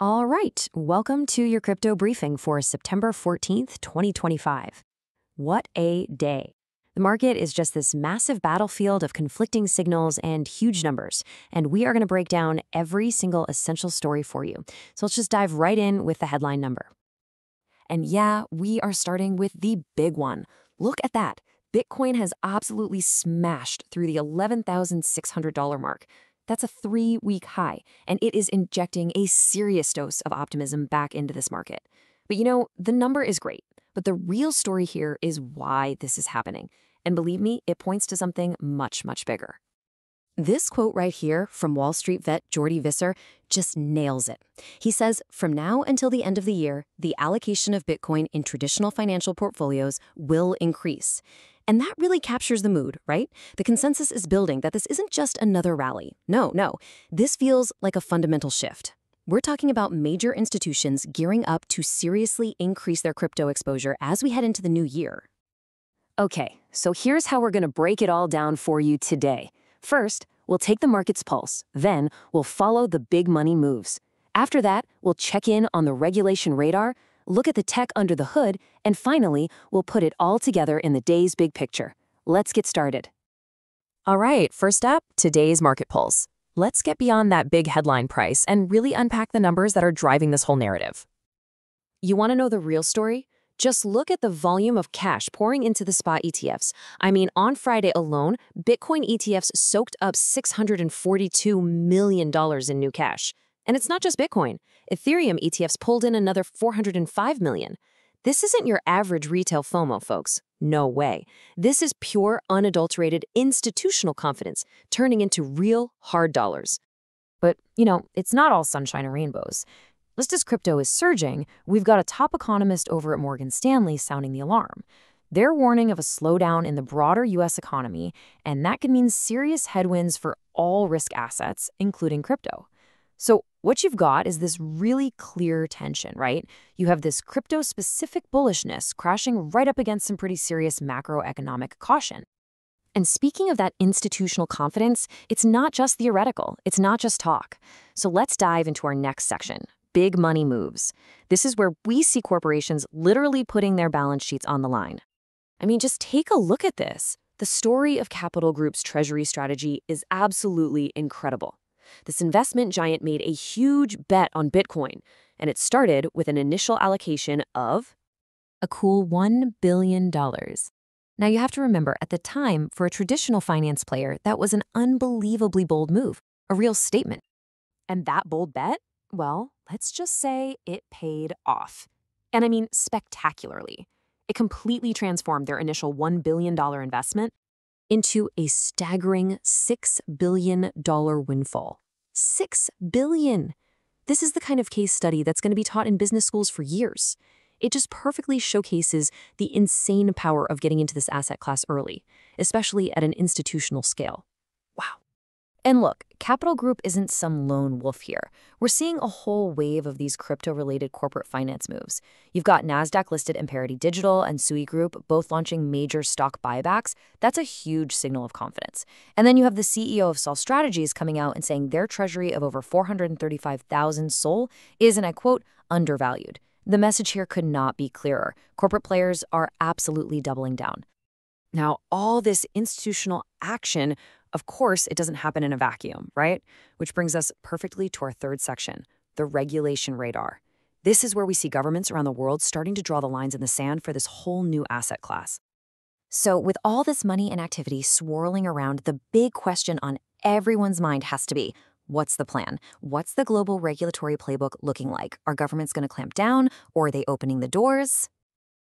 All right, welcome to your crypto briefing for September 14th, 2025. What a day. The market is just this massive battlefield of conflicting signals and huge numbers, and we are going to break down every single essential story for you. So let's just dive right in with the headline number. And yeah, we are starting with the big one. Look at that. Bitcoin has absolutely smashed through the $11,600 mark. That's a 3-week high, and it is injecting a serious dose of optimism back into this market. But the number is great, but the real story here is why this is happening. And believe me, it points to something much, much bigger. This quote right here from Wall Street vet Jordy Visser just nails it. He says, from now until the end of the year, the allocation of Bitcoin in traditional financial portfolios will increase. And that really captures the mood, right? The consensus is building that this isn't just another rally. No. This feels like a fundamental shift. We're talking about major institutions gearing up to seriously increase their crypto exposure as we head into the new year. Okay, so here's how we're going to break it all down for you today. First, we'll take the market's pulse. Then, we'll follow the big money moves. After that, we'll check in on the regulation radar, look at the tech under the hood, and finally, we'll put it all together in the day's big picture. Let's get started. All right, first up, today's market pulse. Let's get beyond that big headline price and really unpack the numbers that are driving this whole narrative. You want to know the real story? Just look at the volume of cash pouring into the spot ETFs. I mean, on Friday alone, Bitcoin ETFs soaked up $642 million in new cash. And it's not just Bitcoin. Ethereum ETFs pulled in another $405 million. This isn't your average retail FOMO, folks. No way. This is pure, unadulterated institutional confidence turning into real, hard dollars. But, it's not all sunshine and rainbows. Just as crypto is surging, we've got a top economist over at Morgan Stanley sounding the alarm. They're warning of a slowdown in the broader U.S. economy, and that could mean serious headwinds for all risk assets, including crypto. So what you've got is this really clear tension, right? You have this crypto-specific bullishness crashing right up against some pretty serious macroeconomic caution. And speaking of that institutional confidence, it's not just theoretical, it's not just talk. So let's dive into our next section, big money moves. This is where we see corporations literally putting their balance sheets on the line. I mean, just take a look at this. The story of Capital Group's treasury strategy is absolutely incredible. This investment giant made a huge bet on Bitcoin, and it started with an initial allocation of a cool $1 billion. Now, you have to remember, at the time, for a traditional finance player, that was an unbelievably bold move, a real statement. And that bold bet? Well, let's just say it paid off. And I mean spectacularly. It completely transformed their initial $1 billion investment into a staggering $6 billion windfall. $6 billion! This is the kind of case study that's going to be taught in business schools for years. It just perfectly showcases the insane power of getting into this asset class early, especially at an institutional scale. Wow. And look, Capital Group isn't some lone wolf here. We're seeing a whole wave of these crypto-related corporate finance moves. You've got NASDAQ-listed Imperity Digital and SUI Group both launching major stock buybacks. That's a huge signal of confidence. And then you have the CEO of Sol Strategies coming out and saying their treasury of over 435,000 SOL is, and I quote, undervalued. The message here could not be clearer. Corporate players are absolutely doubling down. Now, all this institutional action, of course, it doesn't happen in a vacuum, right? Which brings us perfectly to our third section, the regulation radar. This is where we see governments around the world starting to draw the lines in the sand for this whole new asset class. So with all this money and activity swirling around, the big question on everyone's mind has to be, what's the plan? What's the global regulatory playbook looking like? Are governments going to clamp down, or are they opening the doors?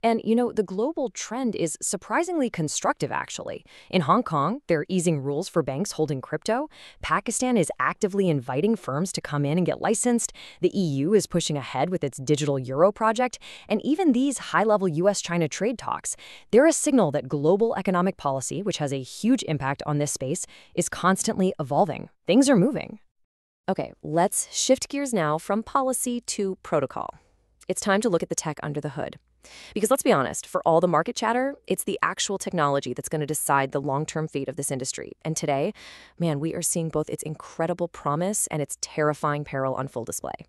And, the global trend is surprisingly constructive, actually. In Hong Kong, they're easing rules for banks holding crypto. Pakistan is actively inviting firms to come in and get licensed. The EU is pushing ahead with its digital euro project. And even these high-level US-China trade talks, they're a signal that global economic policy, which has a huge impact on this space, is constantly evolving. Things are moving. Okay, let's shift gears now from policy to protocol. It's time to look at the tech under the hood. Because let's be honest, for all the market chatter, it's the actual technology that's going to decide the long-term fate of this industry. And today, man, we are seeing both its incredible promise and its terrifying peril on full display.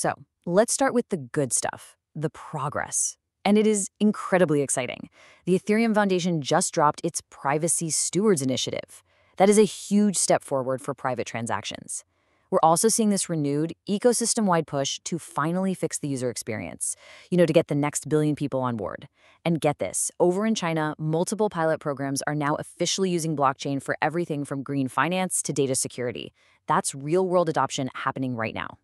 So let's start with the good stuff, the progress. And it is incredibly exciting. The Ethereum Foundation just dropped its Privacy Stewards Initiative. That is a huge step forward for private transactions. We're also seeing this renewed ecosystem-wide push to finally fix the user experience, to get the next billion people on board. And get this, over in China, multiple pilot programs are now officially using blockchain for everything from green finance to data security. That's real-world adoption happening right now.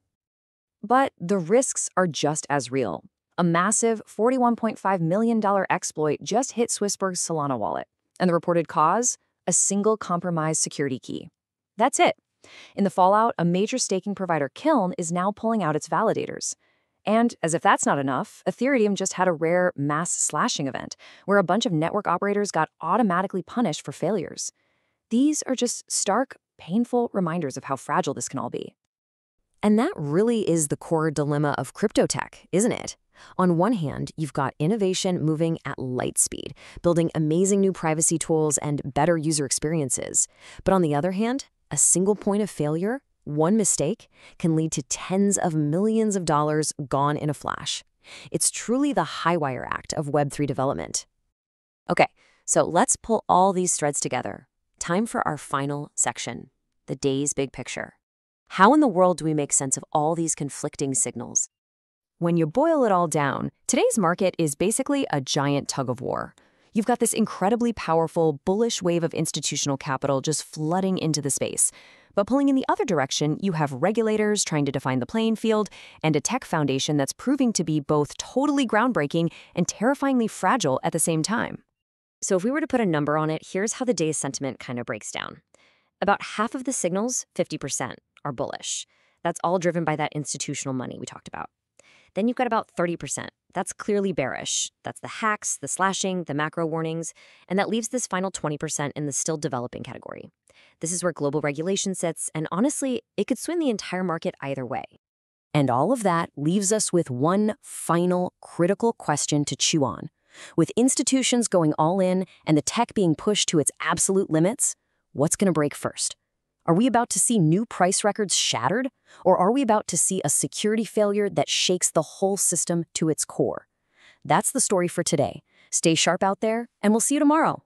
But the risks are just as real. A massive $41.5 million exploit just hit Swissberg's Solana wallet. And the reported cause? A single compromised security key. That's it. In the fallout, a major staking provider, Kiln, is now pulling out its validators. And as if that's not enough, Ethereum just had a rare mass slashing event where a bunch of network operators got automatically punished for failures. These are just stark, painful reminders of how fragile this can all be. And that really is the core dilemma of crypto tech, isn't it? On one hand, you've got innovation moving at light speed, building amazing new privacy tools and better user experiences. But on the other hand, a single point of failure, one mistake, can lead to tens of millions of dollars gone in a flash. It's truly the high-wire act of Web3 development. Okay, so let's pull all these threads together. Time for our final section, the day's big picture. How in the world do we make sense of all these conflicting signals? When you boil it all down, today's market is basically a giant tug of war. You've got this incredibly powerful, bullish wave of institutional capital just flooding into the space. But pulling in the other direction, you have regulators trying to define the playing field and a tech foundation that's proving to be both totally groundbreaking and terrifyingly fragile at the same time. So if we were to put a number on it, here's how the day's sentiment kind of breaks down. About half of the signals, 50%, are bullish. That's all driven by that institutional money we talked about. Then you've got about 30%. That's clearly bearish. That's the hacks, the slashing, the macro warnings, and that leaves this final 20% in the still developing category. This is where global regulation sits, and honestly, it could swing the entire market either way. And all of that leaves us with one final critical question to chew on. With institutions going all in and the tech being pushed to its absolute limits, what's going to break first? Are we about to see new price records shattered? Or are we about to see a security failure that shakes the whole system to its core? That's the story for today. Stay sharp out there, and we'll see you tomorrow.